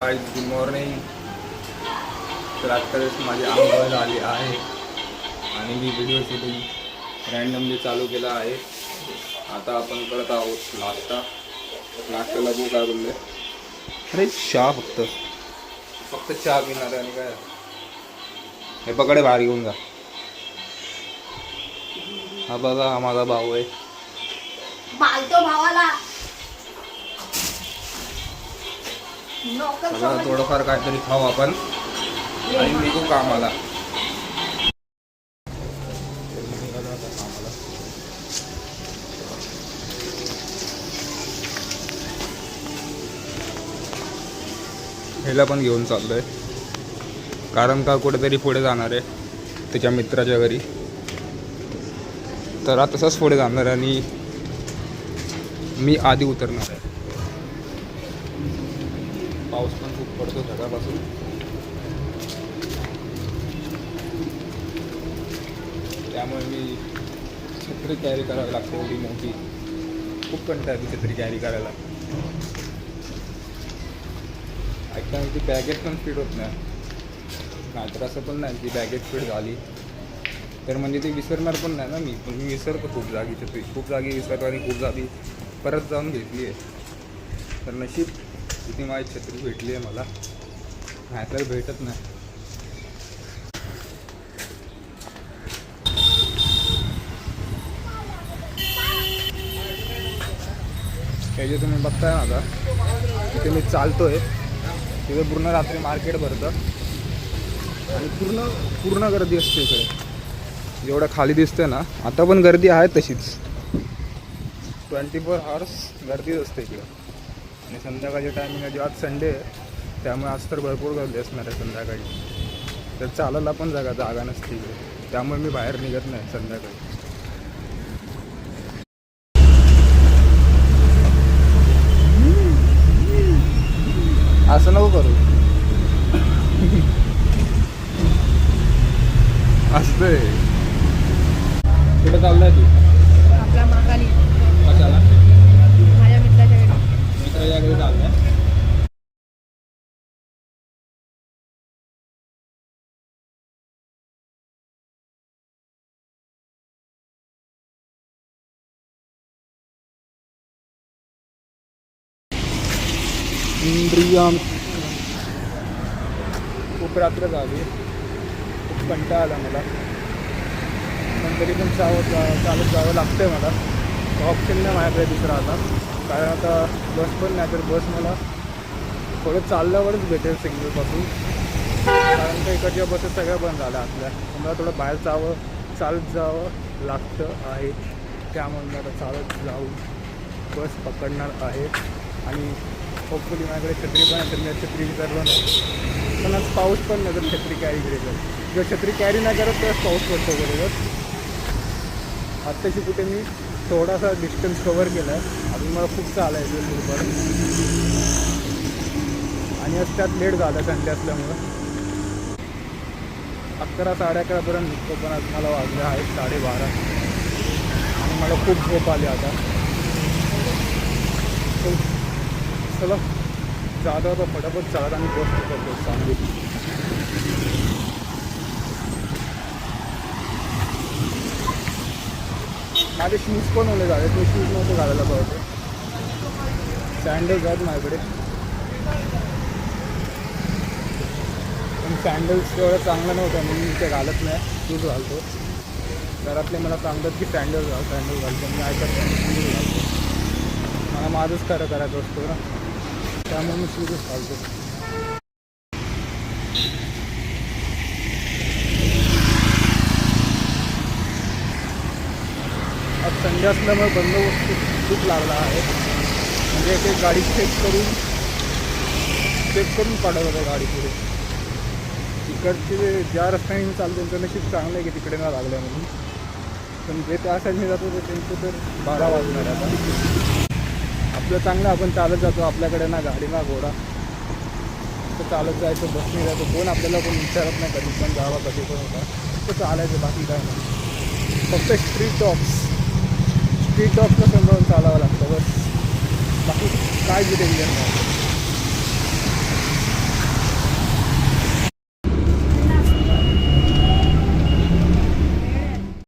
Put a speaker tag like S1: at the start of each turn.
S1: Hi good morning. तर आत्ताच माझी आंघोळ आली आहे आणि मी व्हिडिओ शूटिंग रँडमली चालू केला आहे. आता आपण करत आहोत नाश्त्याला बघू काय बोलले. अरे चहा फक्त चहा पिणार आणि काय. हे पकडे बाहेर घेऊन जा. हा बघा हा माझा भाऊ आहे.
S2: भावाला
S1: थोडंफार काहीतरी खाऊ आपण आणि निघू कामाला. ह्याला पण घेऊन चाललोय कारण का कुठेतरी पुढे जाणार आहे त्याच्या मित्राच्या घरी. तर आता तसंच पुढे जाणार आणि मी आधी उतरणार आहे. पाऊस पण खूप पडतो सकाळपासून. त्यामुळे मी छत्री कॅरी करावी लागते एवढी मोठी. खूप कंटाळा ती छत्री कॅरी करायला. ऐकता ती बॅगेत पण फिट होत नाही तर असं पण नाही ती बॅगेत फिट झाली तर म्हणजे ती विसरणार पण नाही ना. मी विसरतो खूप जागी छत्री. खूप जागी विसरतो आणि खूप जागी परत जाऊन घेतली आहे. तर नशीब किती माझी छत्री भेटली आहे मला, नाहीतर भेटत नाही. हे जे तुम्ही बघताय ना आता तिथे मी चालतोय तिथे पूर्ण रात्री मार्केट भरतं आणि पूर्ण गर्दी असते इकडे. जेवढं खाली दिसते ना आता पण गर्दी आहे तशीच. 24 hours गर्दीच असते इकडे. आणि संध्याकाळच्या टायमिंग आहे, आज संडे आहे त्यामुळे आज तर भरपूर गर्दी असणार आहे संध्याकाळी. तर चालायला पण जागा नसते इकडे, त्यामुळे मी बाहेर निघत नाही संध्याकाळी. असं नको करू. असतंय. कुठे चाललाय तू?
S2: आपला महाकाली
S1: कशाला?
S2: माझ्या
S1: मित्राच्या घरी चाललाय. खूप रात्र झाली, खूप कंटाळा आला मला. पण तरी पण चालत जावं लागतंय मला. ऑप्शन नाही माझ्याकडे दुसरा आता. कारण आता बस पण नाही तर बस मला थोडं चालल्यावरच भेटेल सिग्नलपासून. कारण का इकडच्या बसेस सगळ्या बंद झाल्या आपल्या. मला थोडं बाहेर चालत जावं लागतं आहे. त्यामुळे मी आता चालत जाऊन बस पकडणार आहे. आणि होपफुली माझ्याकडे छत्री पण आहे तर मी छत्री विसरलो नाही. पण आज पाऊस पण नाही तर छत्री कॅरी करेल. जर छत्री कॅरी नाही करत तरच पाऊस पडतो बरोबर. आत्ताशी कुठे मी थोडासा डिस्टन्स कवर केला आहे. अजून मला खूप चालायचं बरोबर. आणि आज त्यात लेट झालं संडे असल्यामुळं. 11 साडे11पर्यंत निघतो पण आज मला वाजले आहेत 12:30 आणि मला खूप झोप आली आता. चला जाता होता फटाफट चालत आणि बस पकडतो सांगली. माझे शूज पण ओले झाले. ते शूज नव्हते घालायला पाहिजे. सँडल्स आहेत माझ्याकडे पण सँडल्स एवढं चांगलं नव्हतं म्हणून मी ते घालत नाही. शूज घालतो. घरातले मला सांगतात की सँडल घालतो. मी ऐकत नाही, शूज घालतो. मला माझंच खरं करायचं असतो ना, त्यामुळे मी शूजच घालतो. आज संडे असल्यामुळे बंदोबस्त खूप लागला आहे. म्हणजे एक गाडी चेक करून पाठवत होतं गाडी पुढे. तिकडचे ज्या रस्त्याने मी चालतो त्यांचं नशीब चांगलं आहे की तिकडे ना लागलं म्हणून. पण जे त्या साईडने जातो तर त्यांचं तर 12 वाजणार आता. आपलं चांगलं आपण चालत जातो. आपल्याकडे ना गाडी ना घोडा. तर चालत जायचं, बसने जायचं. कोण आपल्याला कोण विचारत नाही कधी पण जावा कधी पण होता. फक्त चालायचं, बाकी काय नाही. फक्त स्ट्रीट डॉग्सला समजावून चालावं लागतं बस. बाकी काय टेन्शन नाही.